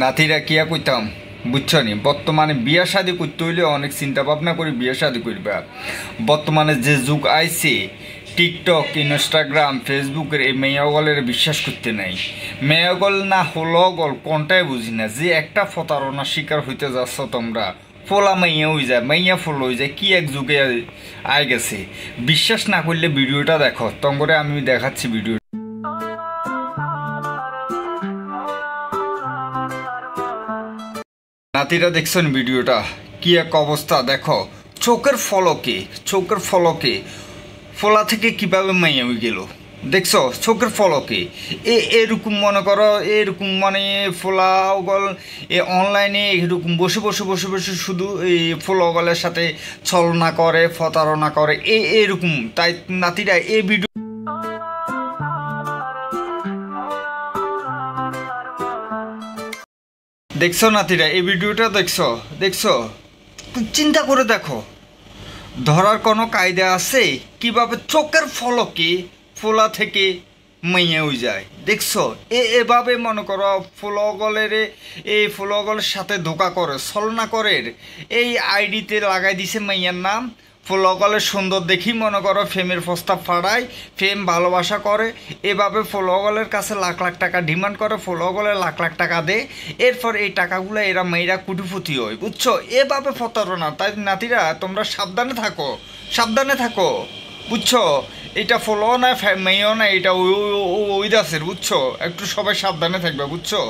নাতিরা কিয়া কইতাম বুঝছো নি, বর্তমানে বিয়া শাদি করতে হইলে অনেক চিন্তা ভাবনা করে বিয়া শাদি করবা। বর্তমানে যে যুগ আইছে, টিকটক, ইনস্টাগ্রাম, ফেসবুকের এই মেয়াগলের বিশ্বাস করতে নাই। মেয়াগল না হলো গল কোনটাই বুঝি না, যে একটা প্রতারণার শিকার হইতে যাচ্ছ তোমরা। ফোলা মাইয়া হয়ে যায়, মাইয়া ফল হয়ে যায়, কি এক যুগে আয় গেছে। বিশ্বাস না করলে ভিডিওটা দেখো, তঙ্গরে আমি দেখাচ্ছি ভিডিও। নাতিরা দেখছেন ভিডিওটা, কি এক অবস্থা দেখো। চোখের ফলকে ফোলা থেকে কিভাবে মাইয়া হয়ে গেল দেখছো, চোখের ফলকে। এরকম মনে করো, এরকম মানে ফোলা গল অনলাইনে এরকম বসে বসে বসে বসে শুধু এই ফোলাগলের সাথে ছলনা করে, প্রতারণা করে, এরকম। তাই নাতিরা এই ভিডিও দেখছো, নাতিরা এই ভিডিওটা দেখছো চিন্তা করে দেখো, ধরার কোনো কায়দা আছে কিভাবে চোখের ফলকে ফোলা থেকে মাইয়া হয়ে যায় দেখছো। এভাবে মনে করো ফোলাগলের, এই ফোলাগলের সাথে ধোকা করে, ছলনা করে এই আইডিতে লাগাই দিছে মাইয়ার নাম। ফোলাগলের সুন্দর দেখি মনে করো ফেমের প্রস্তাব ফাড়ায়, ফেম ভালোবাসা করে, এভাবে ফোলাগলের কাছে লাখ লাখ টাকা ডিমান্ড করে, ফোলাগলের লাখ লাখ টাকা দেয়। এরপর এই টাকাগুলো এরা মেয়েরা কুটিপুতি হয় বুঝছো, এভাবে প্রতারণা। তাই নাতিরা তোমরা সাবধানে থাকো বুঝছো। এটা ফলো না মেয়েও না, এটা ওই দাসের বুঝছো, একটু সবাই সাবধানে থাকবে বুঝছো।